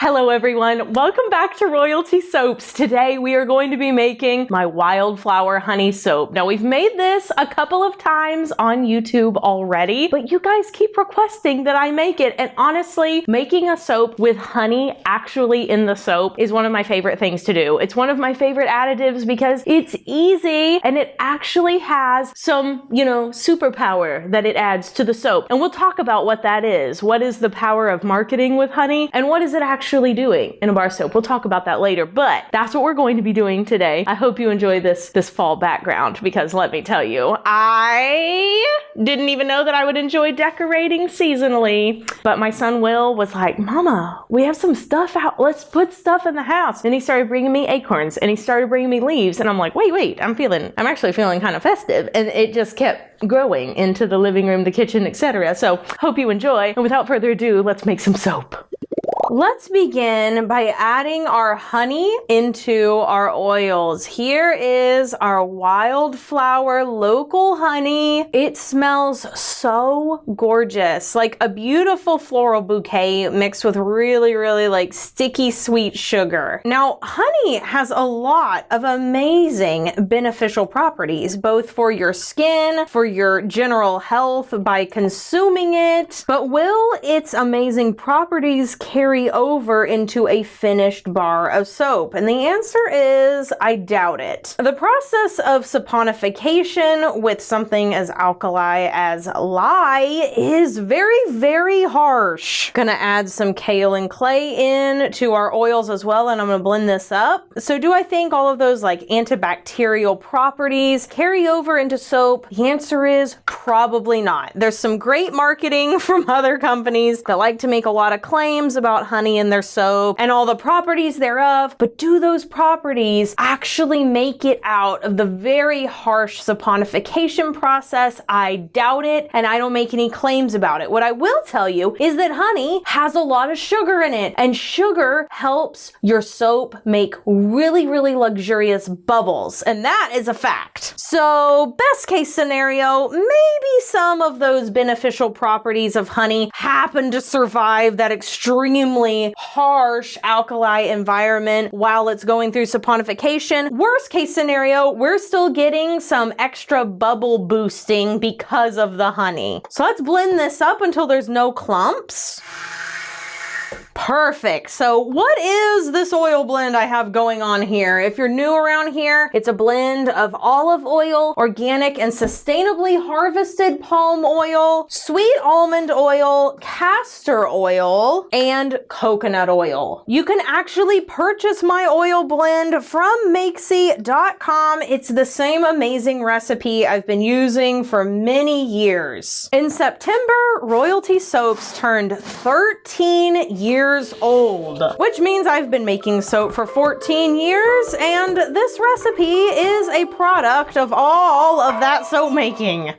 Hello everyone, welcome back to Royalty Soaps. Today we are going to be making my wildflower honey soap. Now we've made this a couple of times on YouTube already, but you guys keep requesting that I make it, and honestly, making a soap with honey actually in the soap is one of my favorite things to do. It's one of my favorite additives because it's easy and it actually has some, superpower that it adds to the soap. And we'll talk about what that is. What is the power of marketing with honey and what is it actually doing in a bar soap? We'll talk about that later, but that's what we're going to be doing today. I hope you enjoy this fall background because let me tell you, I didn't even know that I would enjoy decorating seasonally, but my son Will was like, Mama, we have some stuff out. Let's put stuff in the house. And he started bringing me acorns and he started bringing me leaves, and I'm like, wait, I'm actually feeling kind of festive, and it just kept growing into the living room, the kitchen, etc. So hope you enjoy, and without further ado, let's make some soap. Let's begin by adding our honey into our oils. Here is our wildflower local honey. It smells so gorgeous, like a beautiful floral bouquet mixed with really like sticky sweet sugar. Now, honey has a lot of amazing beneficial properties, both for your skin, for your general health by consuming it, but will its amazing properties carry over into a finished bar of soap? And the answer is, I doubt it. The process of saponification with something as alkali as lye is very harsh. Gonna add some kale and clay in to our oils as well, and I'm gonna blend this up. So do I think all of those like antibacterial properties carry over into soap? The answer is probably not. There's some great marketing from other companies that like to make a lot of claims about honey in their soap and all the properties thereof, but do those properties actually make it out of the very harsh saponification process? I doubt it, and I don't make any claims about it. What I will tell you is that honey has a lot of sugar in it, and sugar helps your soap make really luxurious bubbles, and that is a fact. So best case scenario, maybe some of those beneficial properties of honey happen to survive that extremely harsh alkali environment while it's going through saponification. Worst case scenario, we're still getting some extra bubble boosting because of the honey. So let's blend this up until there's no clumps. Perfect. So what is this oil blend I have going on here? If you're new around here, it's a blend of olive oil, organic and sustainably harvested palm oil, sweet almond oil, castor oil, and coconut oil. You can actually purchase my oil blend from Makesy.com. It's the same amazing recipe I've been using for many years. In September, Royalty Soaps turned 13 years old, which means I've been making soap for 14 years, and this recipe is a product of all of that soap making.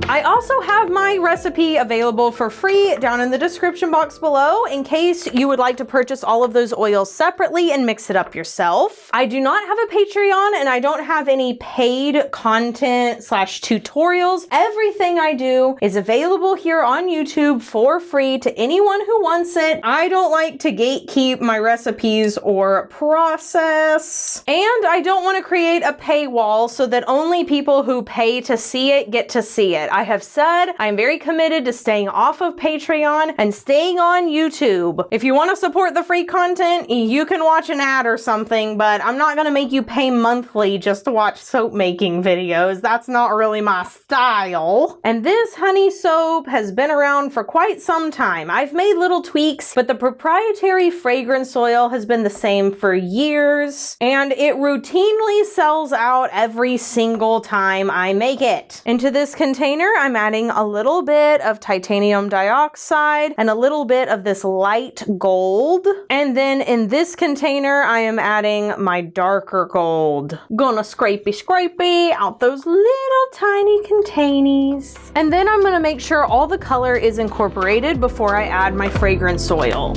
I also have my recipe available for free down in the description box below in case you would like to purchase all of those oils separately and mix it up yourself. I do not have a Patreon, and I don't have any paid content / tutorials. Everything I do is available here on YouTube for free to anyone who wants it. I don't like to gatekeep my recipes or process, and I don't want to create a paywall so that only people who pay to see it get to see it. I have said I'm very committed to staying off of Patreon and staying on YouTube. If you want to support the free content, you can watch an ad or something, but I'm not going to make you pay monthly just to watch soap making videos. That's not really my style. And this honey soap has been around for quite some time. I've made little tweaks, but the proprietary fragrance oil has been the same for years, and it routinely sells out every single time I make it. Into this container, I'm adding a little bit of titanium dioxide and a little bit of this light gold. And then in this container, I am adding my darker gold. Gonna scrapey out those little tiny containies. And then I'm gonna make sure all the color is incorporated before I add my fragrance oil.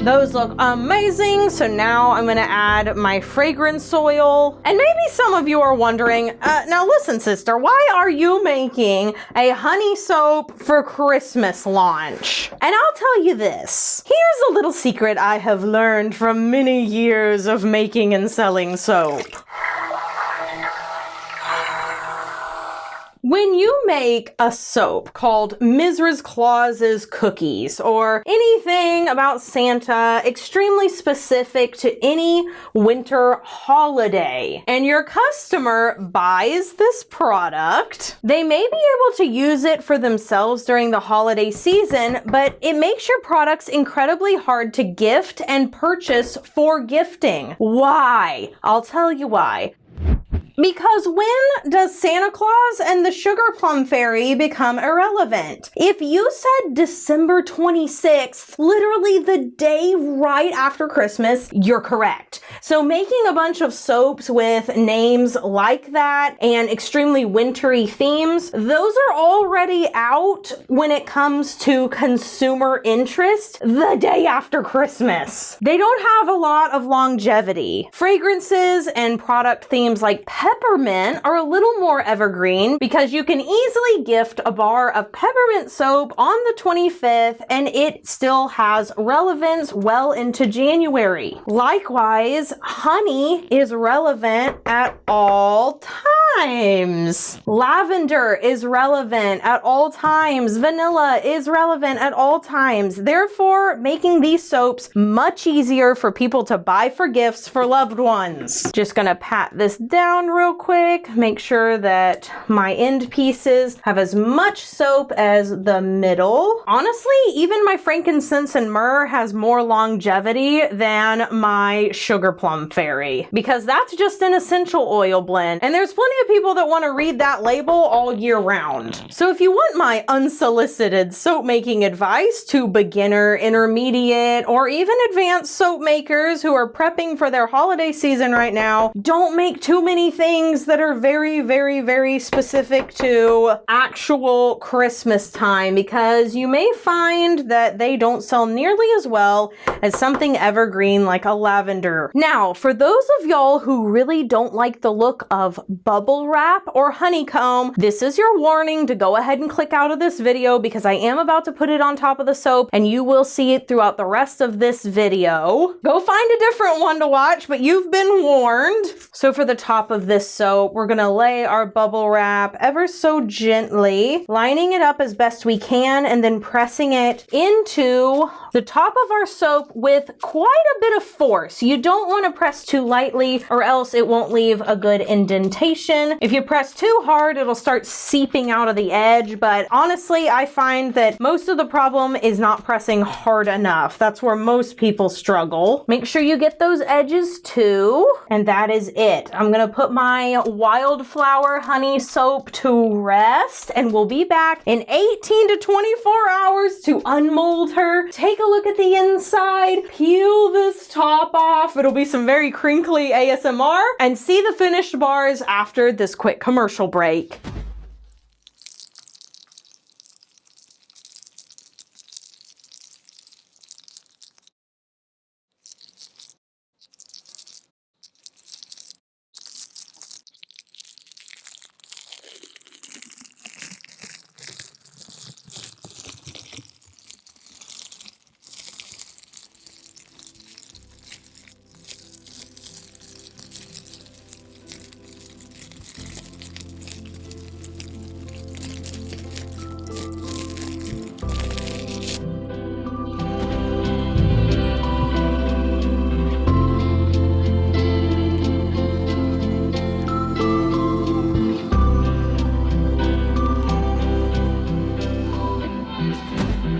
Those look amazing. So now I'm gonna add my fragrance oil. And maybe some of you are wondering, now listen, sister, why are you making a honey soap for Christmas launch? And I'll tell you this. Here's a little secret I have learned from many years of making and selling soap. When you make a soap called Mrs. Claus's Cookies or anything about Santa extremely specific to any winter holiday, and your customer buys this product, they may be able to use it for themselves during the holiday season, but it makes your products incredibly hard to gift and purchase for gifting. Why? I'll tell you why. Because when does Santa Claus and the Sugar Plum Fairy become irrelevant? If you said December 26th, literally the day right after Christmas, you're correct. So making a bunch of soaps with names like that and extremely wintry themes, those are already out when it comes to consumer interest the day after Christmas. They don't have a lot of longevity. Fragrances and product themes like peppermint are a little more evergreen because you can easily gift a bar of peppermint soap on the 25th and it still has relevance well into January. Likewise, honey is relevant at all times. Lavender is relevant at all times. Vanilla is relevant at all times. Therefore, making these soaps much easier for people to buy for gifts for loved ones. Just gonna pat this down real quick, make sure that my end pieces have as much soap as the middle. Honestly, even my frankincense and myrrh has more longevity than my Sugar Plum Fairy because that's just an essential oil blend. And there's plenty of people that want to read that label all year round. So if you want my unsolicited soap making advice to beginner, intermediate, or even advanced soap makers who are prepping for their holiday season right now, don't make too many things that are very, very, very specific to actual Christmas time because you may find that they don't sell nearly as well as something evergreen like a lavender. Now, for those of y'all who really don't like the look of bubble wrap or honeycomb, this is your warning to go ahead and click out of this video because I am about to put it on top of the soap and you will see it throughout the rest of this video. Go find a different one to watch, but you've been warned. So for the top of this soap, we're gonna lay our bubble wrap ever so gently, lining it up as best we can and then pressing it into the top of our soap with quite a bit of force. You don't want to press too lightly or else it won't leave a good indentation. If you press too hard, it'll start seeping out of the edge, but honestly, I find that most of the problem is not pressing hard enough. That's where most people struggle. Make sure you get those edges too, and that is it. I'm gonna put my wildflower honey soap to rest, and we'll be back in 18 to 24 hours to unmold her. Take a look at the inside, peel this top off. It'll be some very crinkly ASMR, and see the finished bars after this quick commercial break.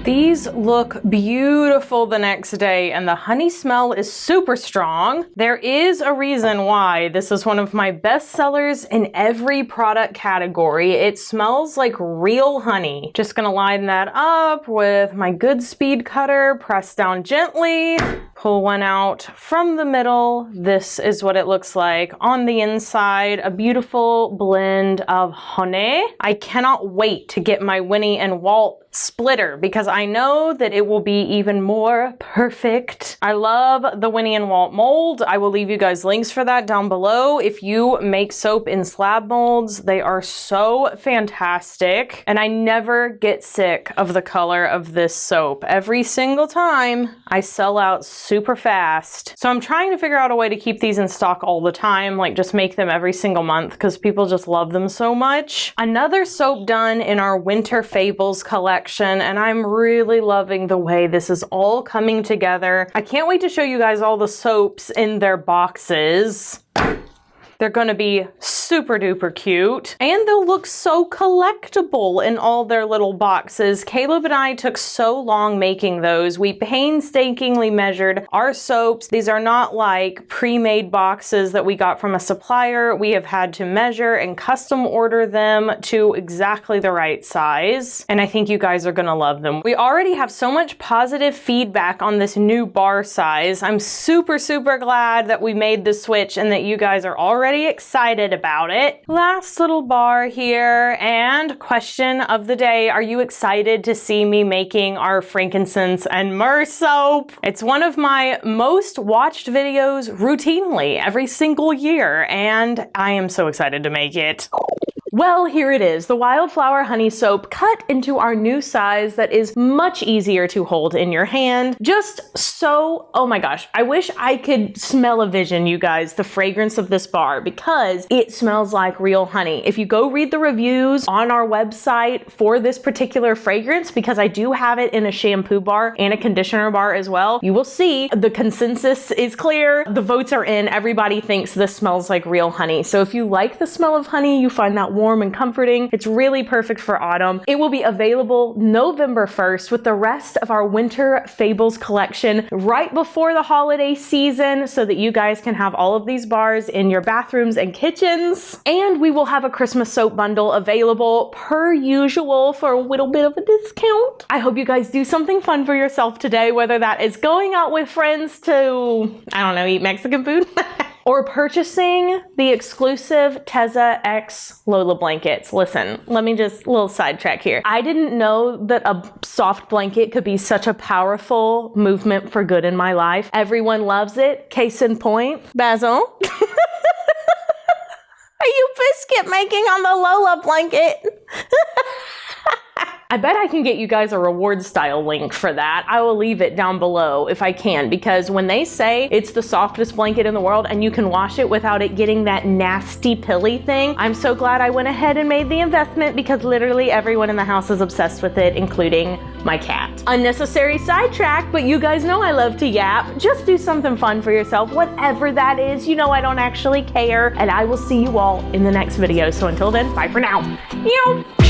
These look beautiful the next day and the honey smell is super strong. There is a reason why this is one of my best sellers in every product category. It smells like real honey. Just gonna line that up with my good speed cutter, press down gently, pull one out from the middle. This is what it looks like on the inside, a beautiful blend of honey. I cannot wait to get my Winnie and Walt splitter because I know know that it will be even more perfect. I love the Winnie and Walt mold. I will leave you guys links for that down below. If you make soap in slab molds, they are so fantastic. And I never get sick of the color of this soap. Every single time I sell out super fast. So I'm trying to figure out a way to keep these in stock all the time, like just make them every single month because people just love them so much. Another soap done in our winter fables collection, and I'm really loving the way this is all coming together. I can't wait to show you guys all the soaps in their boxes. They're gonna be super duper cute and they'll look so collectible in all their little boxes. Caleb and I took so long making those. We painstakingly measured our soaps. These are not like pre-made boxes that we got from a supplier. We have had to measure and custom order them to exactly the right size. And I think you guys are gonna love them. We already have so much positive feedback on this new bar size. I'm super, super glad that we made the switch and that you guys are already excited about it. Last little bar here, and question of the day. Are you excited to see me making our frankincense and myrrh soap? It's one of my most watched videos routinely every single year, and I am so excited to make it. Well, here it is, the Wildflower Honey Soap cut into our new size that is much easier to hold in your hand. Just so, oh my gosh, I wish I could smell a vision, you guys, the fragrance of this bar, because it smells like real honey. If you go read the reviews on our website for this particular fragrance, because I do have it in a shampoo bar and a conditioner bar as well, you will see the consensus is clear. The votes are in. Everybody thinks this smells like real honey. So if you like the smell of honey, you find that warm and comforting, it's really perfect for autumn. It will be available November 1st with the rest of our winter fables collection right before the holiday season so that you guys can have all of these bars in your bathrooms and kitchens. And we will have a Christmas soap bundle available per usual for a little bit of a discount. I hope you guys do something fun for yourself today, whether that is going out with friends to, I don't know, eat Mexican food. Or purchasing the exclusive 𝘬𝑗𝑎 X Lola blankets. Listen, let me just, a little sidetrack here. I didn't know that a soft blanket could be such a powerful movement for good in my life. Everyone loves it. Case in point, Basil. Are you biscuit making on the Lola blanket? I bet I can get you guys a reward style link for that. I will leave it down below if I can, because when they say it's the softest blanket in the world and you can wash it without it getting that nasty pilly thing, I'm so glad I went ahead and made the investment because literally everyone in the house is obsessed with it, including my cat. Unnecessary sidetrack, but you guys know I love to yap. Just do something fun for yourself, whatever that is. You know I don't actually care, and I will see you all in the next video. So until then, bye for now. Meow.